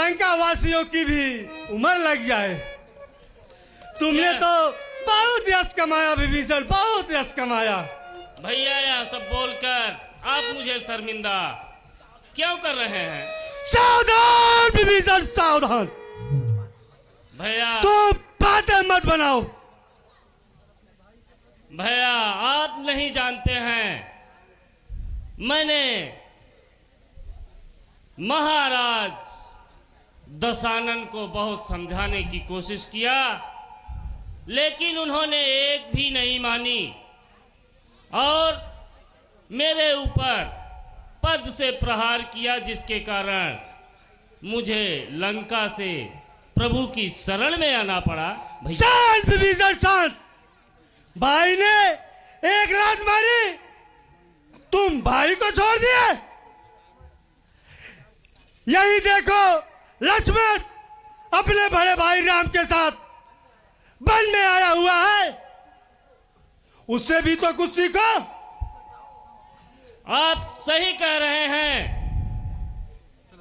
लंका वासियों की भी उम्र लग जाए। तुमने तो बहुत यश कमाया विभीषण, बहुत यश कमाया। भैया यह सब बोलकर आप मुझे शर्मिंदा क्यों कर रहे हैं? सावधान विभीषण, सावधान। भैया तो बातें मत बनाओ। भैया आप नहीं जानते हैं, मैंने महाराज दशानन को बहुत समझाने की कोशिश किया, लेकिन उन्होंने एक भी नहीं मानी और मेरे ऊपर पद से प्रहार किया, जिसके कारण मुझे लंका से प्रभु की शरण में आना पड़ा। शांत विभीषण, शांत। भाई ने एक लात मारी, तुम भाई को छोड़ दिए। यही देखो लक्ष्मण अपने बड़े भाई राम के साथ वन में आया हुआ है, उससे भी तो कुछ सीखो। आप सही कह रहे हैं।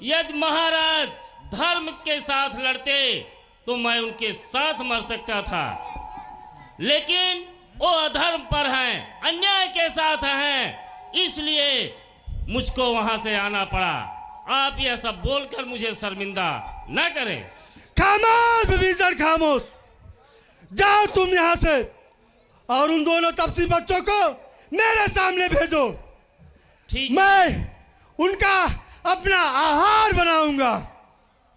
यदि महाराज धर्म के साथ लड़ते तो मैं उनके साथ मर सकता था, लेकिन वो अधर्म पर हैं, अन्याय के साथ हैं, इसलिए मुझको वहां से आना पड़ा। आप यह सब बोलकर मुझे शर्मिंदा न करें। खामोश विभीषण, खामोश। जाओ तुम यहां से और उन दोनों तपसी बच्चों को मेरे सामने भेजो। ठीक, मैं उनका अपना आहार बनाऊंगा।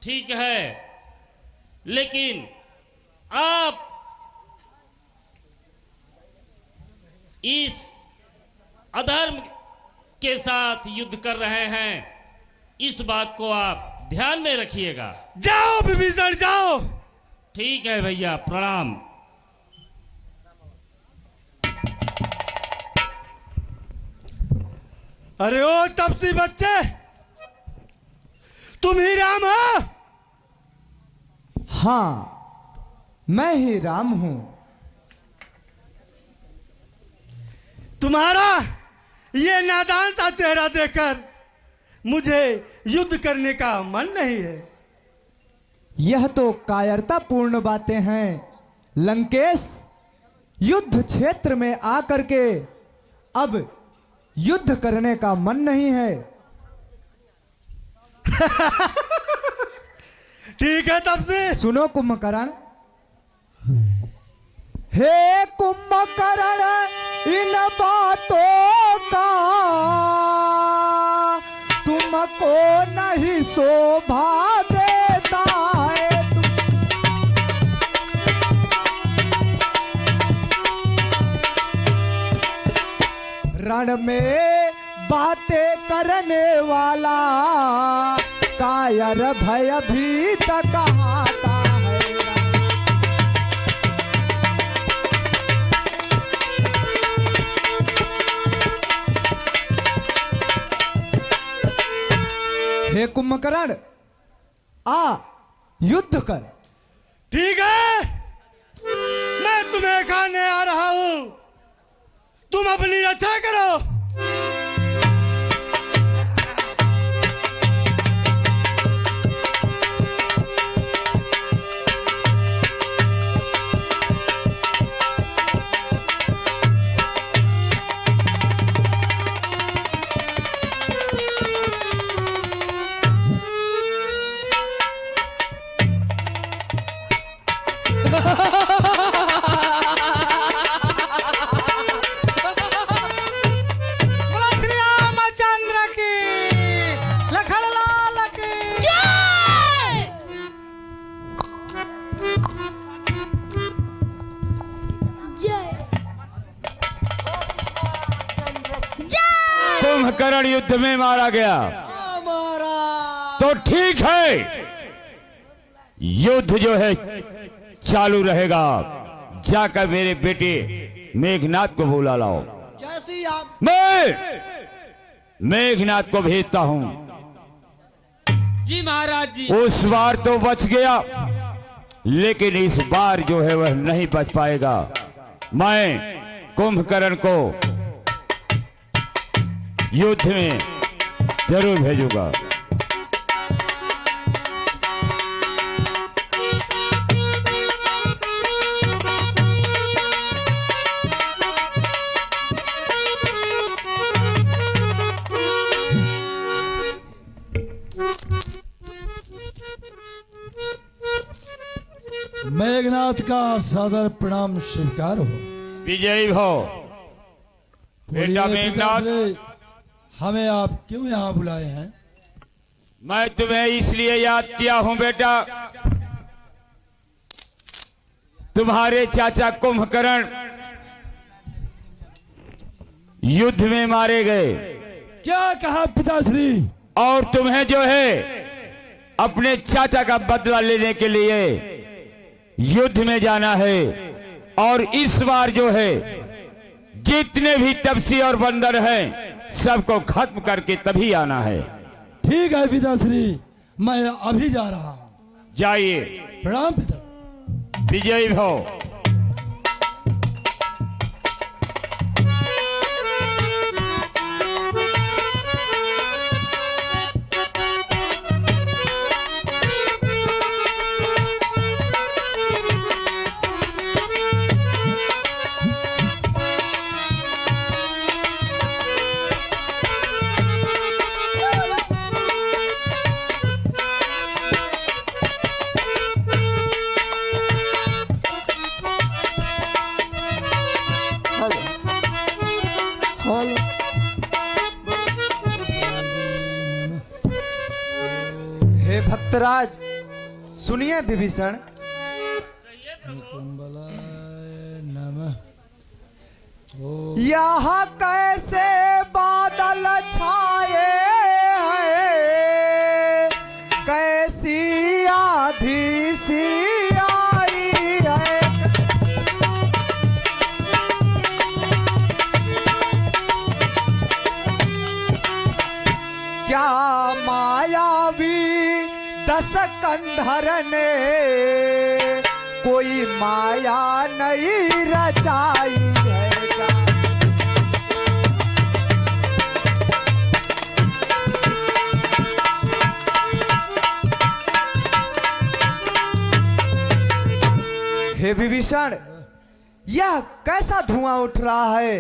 ठीक है, लेकिन आप इस अधर्म के साथ युद्ध कर रहे हैं, इस बात को आप ध्यान में रखिएगा। जाओ विभीषण, जाओ। ठीक है भैया, प्रणाम। अरे ओ तपसी बच्चे, तुम ही राम हो? हाँ, मैं ही राम हूं। तुम्हारा ये नादान सा चेहरा देखकर मुझे युद्ध करने का मन नहीं है। यह तो कायरतापूर्ण बातें हैं लंकेश। युद्ध क्षेत्र में आकर के अब युद्ध करने का मन नहीं है। ठीक है तब से सुनो कुंभकर्ण। हे कुंभकर्ण, इन बातों का तुमको नहीं शोभा देता है। रण में बातें करने वाला कायर भयभीत कहता है। हे कुंभकर्ण, आ युद्ध कर। ठीक है, मैं तुम्हें खाने आ रहा हूं, तुम अपनी रक्षा करो। कुंभकर्ण युद्ध में मारा गया तो ठीक है, युद्ध जो है चालू रहेगा। जाकर मेरे बेटे मेघनाथ को बुला लाओ। जैसी आप मैं मेघनाथ को भेजता हूं। जी महाराज जी। उस बार तो बच गया, लेकिन इस बार जो है वह नहीं बच पाएगा। मैं कुंभकर्ण को युद्ध में जरूर भेजूंगा। का सादर प्रणाम स्वीकार हो। विजयी भव। बेटा बोलिए मेघनाथ, पिताश्री, हमें आप क्यों यहाँ बुलाए हैं? मैं तुम्हें इसलिए याद किया हूं बेटा, तुम्हारे चाचा कुंभकर्ण युद्ध में मारे गए क्या कहा पिताश्री? और तुम्हें जो है अपने चाचा का बदला लेने के लिए युद्ध में जाना है। और इस बार जो है जितने भी तपसी और बंदर हैं सबको खत्म करके तभी आना है। ठीक है पिताश्री, मैं अभी जा रहा हूँ। जाइए। प्रणाम पिता। विजयी भव। हे भक्तराज, सुनिए विभीषण। यहाँ कैसे बादल छाए हैं, कैसी आधी सी आई है। क्या मायावी दस कंधर ने कोई माया नहीं रचाई है क्या? हे विभीषण, यह कैसा धुआं उठ रहा है?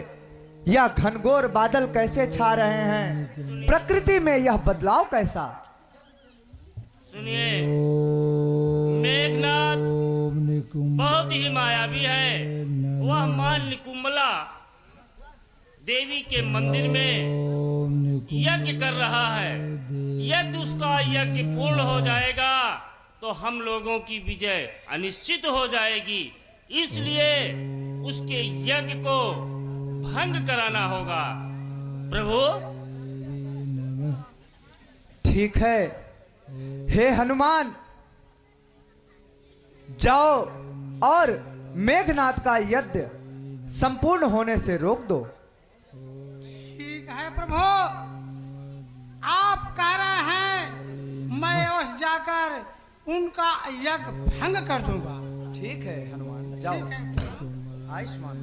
यह घनघोर बादल कैसे छा रहे हैं? प्रकृति में यह बदलाव कैसा? सुनिए, मेघनाथ बहुत ही मायावी है। वह मां निकुंबला देवी के मंदिर में यज्ञ कर रहा है। यदि उसका यज्ञ पूर्ण हो जाएगा तो हम लोगों की विजय अनिश्चित हो जाएगी। इसलिए उसके यज्ञ को भंग कराना होगा। प्रभु। ठीक है। हे हनुमान, जाओ और मेघनाथ का यज्ञ संपूर्ण होने से रोक दो। ठीक है प्रभु, आप कह रहे हैं, मैं उस जाकर उनका यज्ञ भंग कर दूंगा। ठीक है हनुमान, जाओ। ठीक है। आयुष्मान।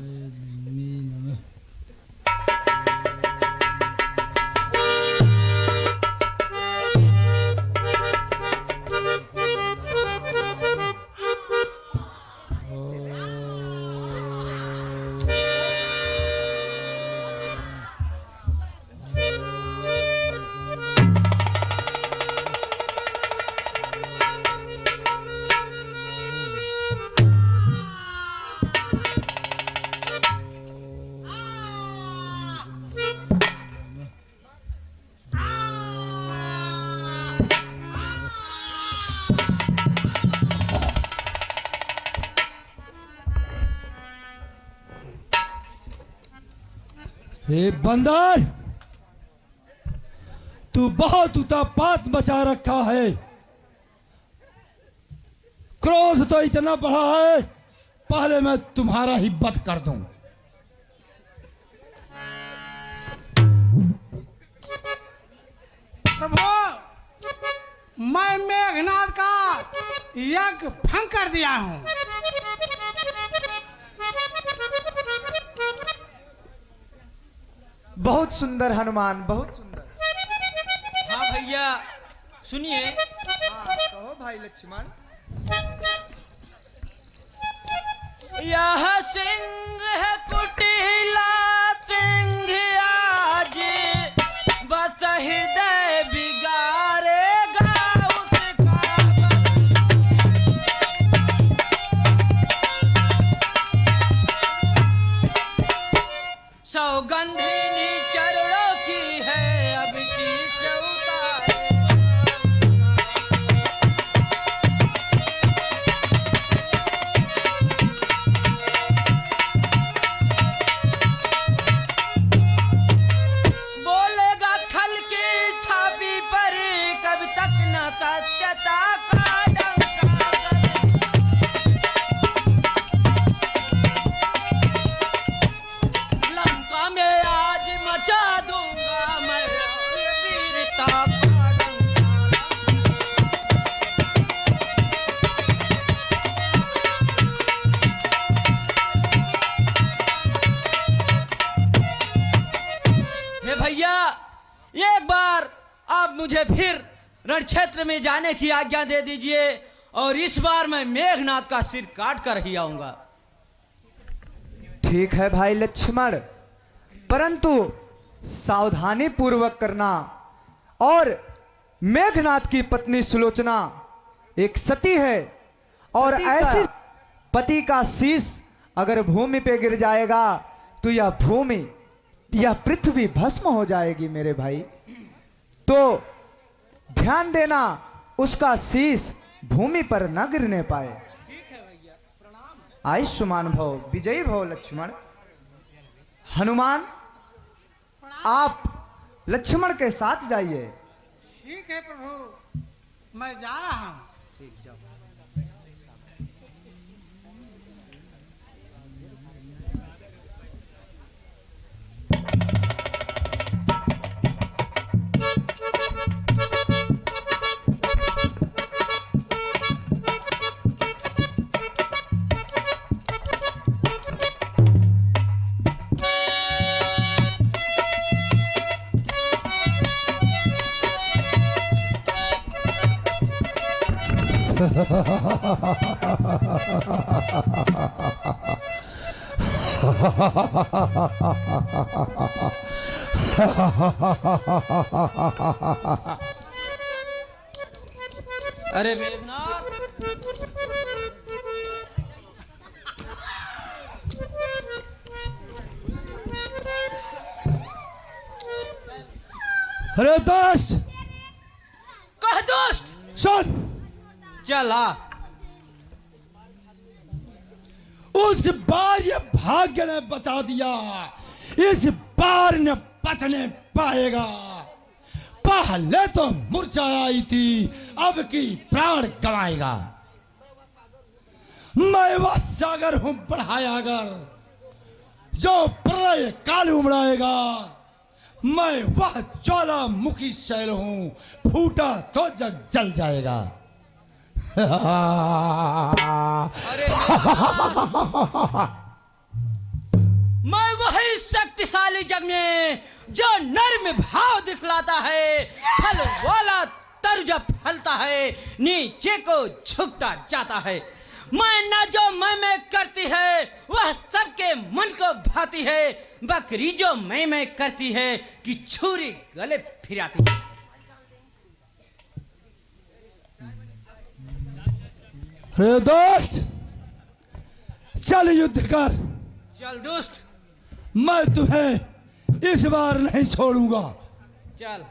हे बंदर, तू बहुत उतापात मचा रखा है। क्रोध तो इतना बढ़ा है, पहले मैं तुम्हारा ही वध कर दूं। प्रभु, मैं मेघनाथ का यज्ञ भंग कर दिया हूं। बहुत सुंदर हनुमान, बहुत सुंदर। हाँ भैया सुनिए। हाँ, कहो भाई लक्ष्मण। यह सिंह है कुटिला सिंह आज, बस हृदय बिगाड़ेगा उसका। सत्यता का डंका लंका में आज मचा दूंगा मैं वीरता का डंका। हे भैया, एक बार आप मुझे फिर रण क्षेत्र में जाने की आज्ञा दे दीजिए और इस बार मैं मेघनाथ का सिर काट कर ही आऊंगा। ठीक है भाई लक्ष्मण, परंतु सावधानी पूर्वक करना। और मेघनाथ की पत्नी सुलोचना एक सती है और ऐसी पति का शीश अगर भूमि पे गिर जाएगा तो यह भूमि, यह पृथ्वी भस्म हो जाएगी मेरे भाई। तो ध्यान देना, उसका शीश भूमि पर न गिरने पाए। आयुष्मान भव, विजयी भव लक्ष्मण। हनुमान, आप लक्ष्मण के साथ जाइए। ठीक है प्रभु, मैं जा रहा हूँ। अरे मेघनाथ, अरे दोस्त कह दोस्त, सुन, चला। उस बार ये भाग्य ने बचा दिया, इस बार न बचने पाएगा। पहले तो मूर्छा आई थी, अब की प्राण गंवाएगा। मैं वह सागर हूं बढ़ायागर, जो प्रलय काल उमड़ाएगा। मैं वह ज्वालामुखी शैल हूं, फूटा तो जग जल जाएगा। अरे मैं वही शक्तिशाली जग में जो नर में भाव दिखलाता है, फल वाला तर्ज फलता है, नीचे को झुकता जाता है। मैं न जो मैं करती है वह सबके मन को भाती है, बकरी जो मैं करती है कि छुरी गले फिराती है। अरे दोस्त, चल युद्ध कर। चल दोस्त, मैं तुम्हें इस बार नहीं छोड़ूंगा। चल।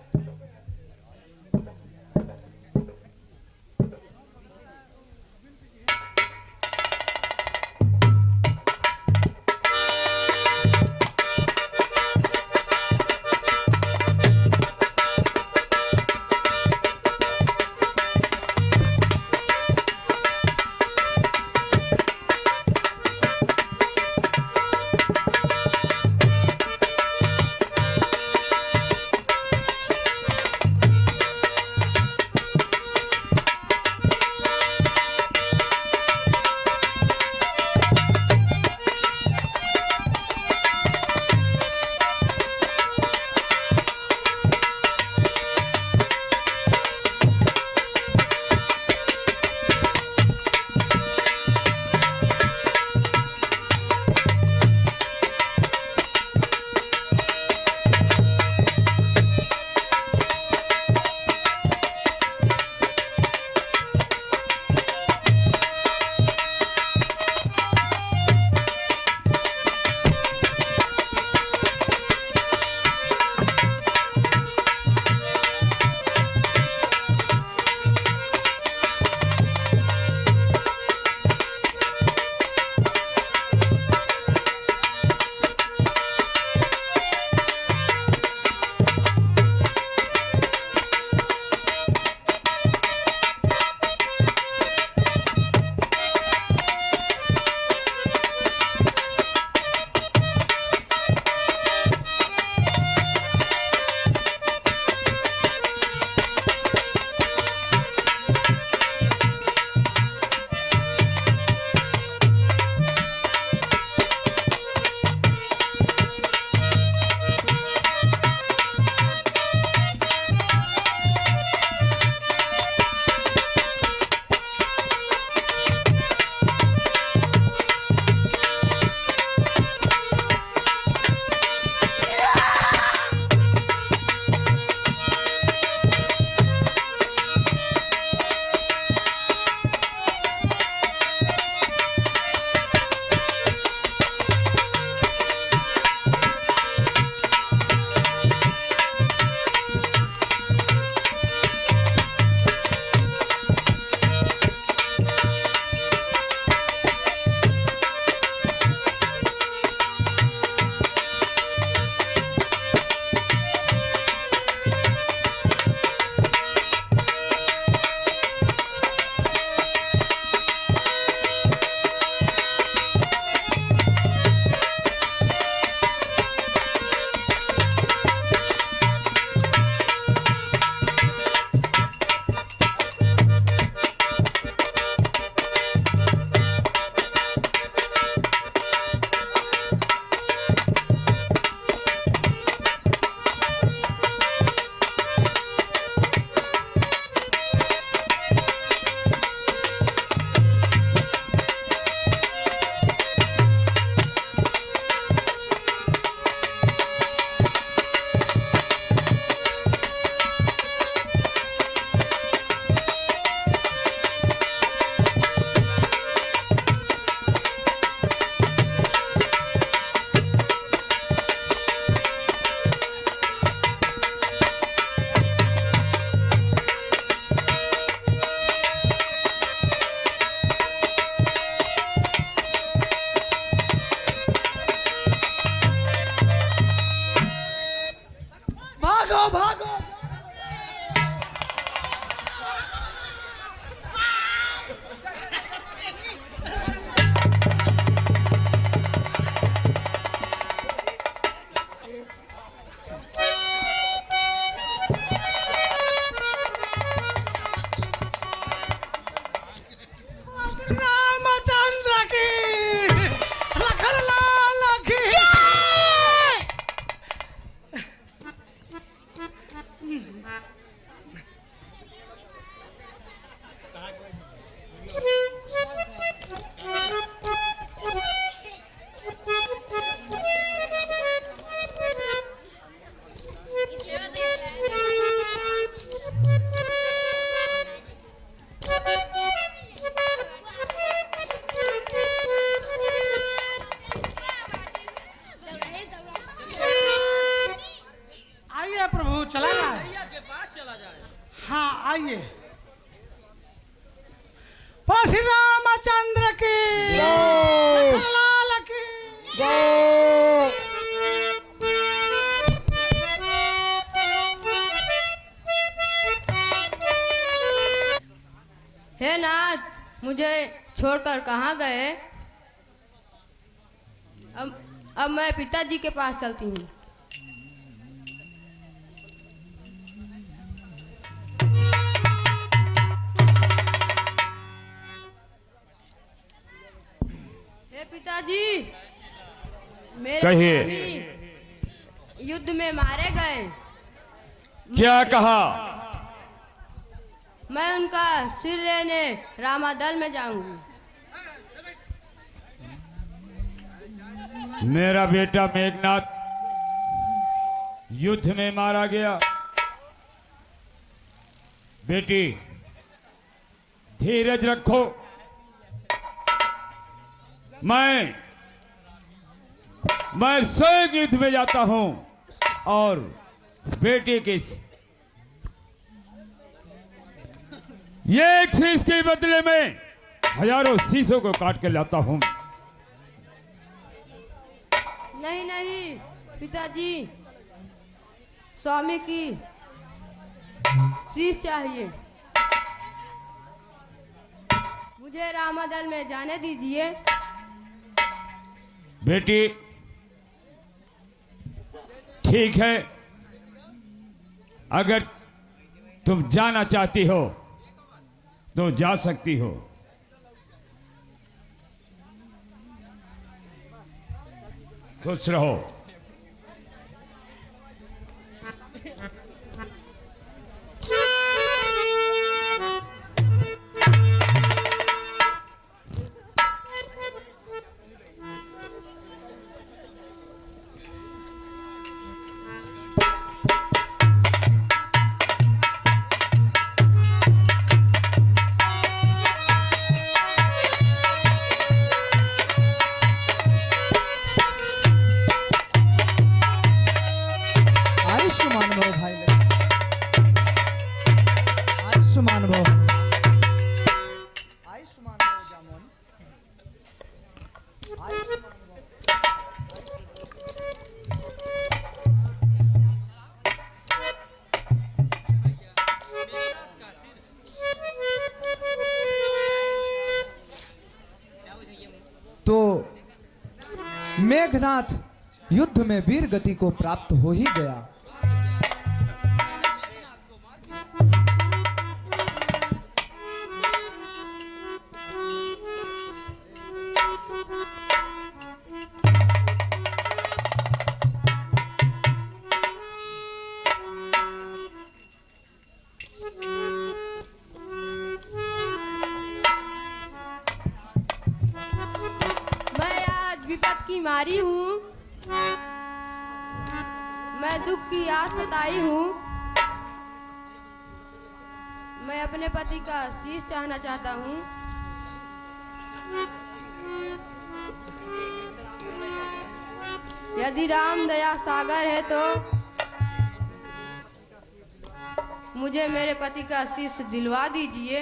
भागो भागो। रामचंद्र की लखनलाल की आइए प्रभु, चला जाए। भैया के पास चला जाए। हाँ आइए। श्री रामचंद्र की लखनलाल की हे नाथ, मुझे छोड़कर कहाँ गए? अब मैं पिताजी के पास चलती हूँ। हे पिताजी, मेरे कहिए। स्वामी युद्ध में मारे गए। क्या कहा? मैं उनका सिर लेने रामादल में जाऊंगी। मेरा बेटा मेघनाथ युद्ध में मारा गया। बेटी धीरज रखो। मैं स्वयं युद्ध में जाता हूं और बेटे के ये एक शीश के बदले में हजारों शीशों को काट के लाता हूं। नहीं नहीं पिताजी, स्वामी की शीश चाहिए। मुझे रामादल में जाने दीजिए। बेटी ठीक है, अगर तुम जाना चाहती हो तो जा सकती हो। खुश रहो। आयुष्मान भव भाई, आयुष्मान भव, आयुष्मान भव जामुन, आयुष्मान भव। तो मेघनाथ युद्ध में वीर गति को प्राप्त हो ही गया। मैं आज विपत की मारी हूँ, मैं दुख की आस सताई हूँ। मैं अपने पति का शीश चाहना चाहता हूँ। यदि राम दया सागर है तो मुझे मेरे पति का शीश दिलवा दीजिए।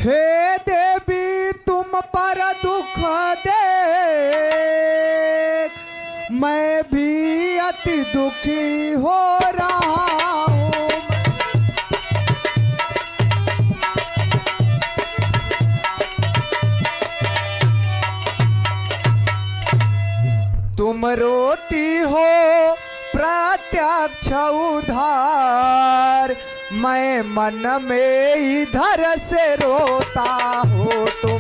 हे देवी पर दुख दे, मैं भी अति दुखी हो रहा हूँ। तुम रोती हो प्रत्यक्ष उधार, मैं मन में इधर से रोता हो तुम।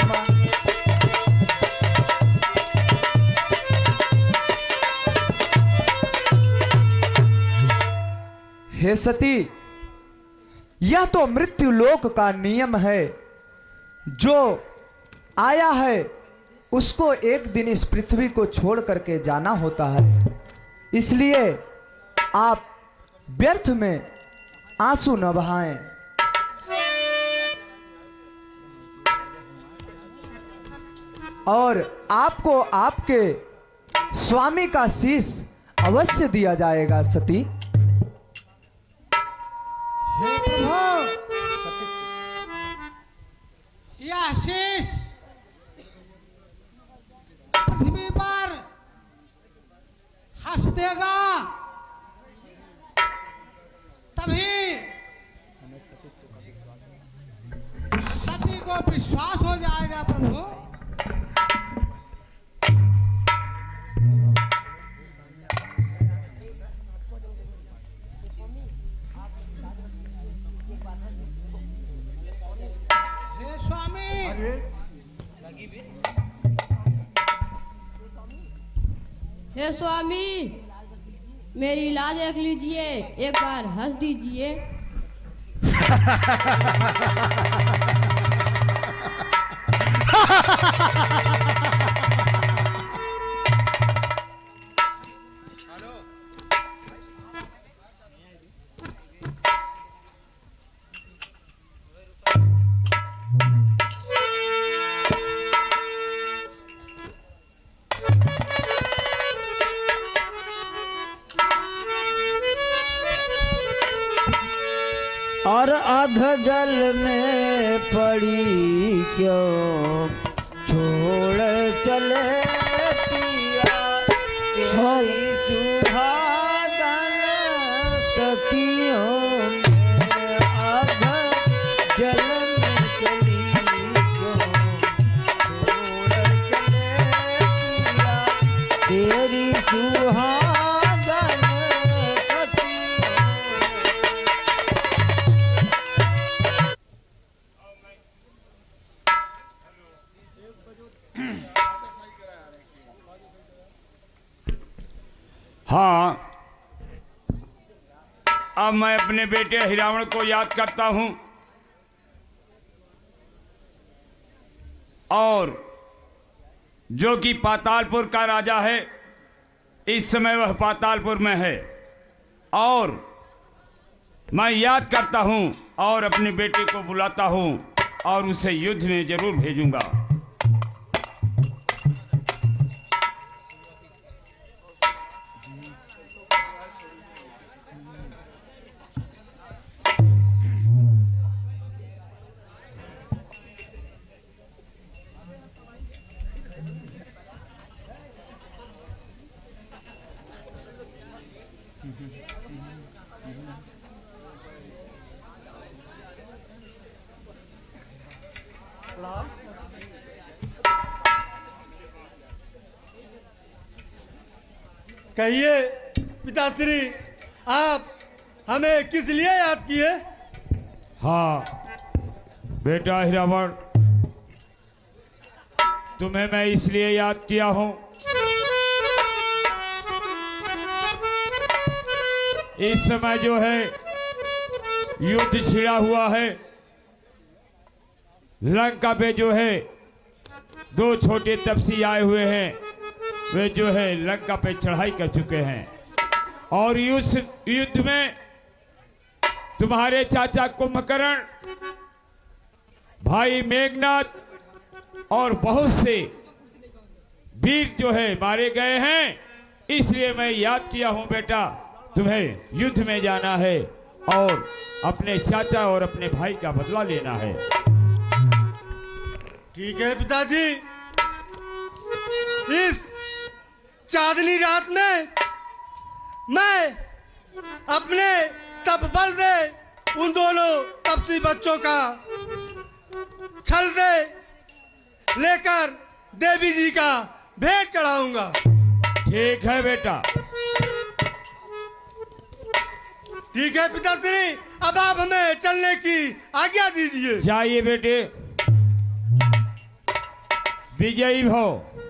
हे सती, यह तो मृत्यु लोक का नियम है। जो आया है उसको एक दिन इस पृथ्वी को छोड़ करके जाना होता है। इसलिए आप व्यर्थ में आंसू न बहाएं। और आपको आपके स्वामी का शीश अवश्य दिया जाएगा सती। हे प्रभु, यह शीश पृथ्वी पर हंस देगा, तभी सती को विश्वास हो जाएगा। प्रभु, हे स्वामी, हे स्वामी, मेरी लाज देख लीजिए, एक बार हंस दीजिए। और अध जल में पड़ी क्यों छोड़ चले पिया, तेरी सुहागन सखियों में अध जल में चली क्यों छोड़ चले पिया, तेरी सुहागन सखियों। हाँ, अब मैं अपने बेटे हिरावण को याद करता हूं और जो कि पातालपुर का राजा है, इस समय वह पातालपुर में है और मैं याद करता हूं और अपने बेटे को बुलाता हूं और उसे युद्ध में जरूर भेजूंगा। कहिए पिताश्री, आप हमें किस लिए याद किए? हाँ बेटा हिरावण, तुम्हें मैं इसलिए याद किया हूं, इस समय जो है युद्ध छिड़ा हुआ है। लंका पे जो है दो छोटे तपसी आए हुए हैं, वे जो है लंका पे चढ़ाई कर चुके हैं और युद्ध में तुम्हारे चाचा कुंभकर्ण, भाई मेघनाथ और बहुत से वीर जो है मारे गए हैं। इसलिए मैं याद किया हूं बेटा, तुम्हें युद्ध में जाना है और अपने चाचा और अपने भाई का बदला लेना है। ठीक है पिताजी, इस चांदनी रात में मैं अपने तपबल से उन दोनों तपसी बच्चों का छल से लेकर देवी जी का भेंट चढ़ाऊंगा। ठीक है बेटा। ठीक है पिताश्री, अब आप हमें चलने की आज्ञा दीजिए। जाइए बेटे, विजयी भव।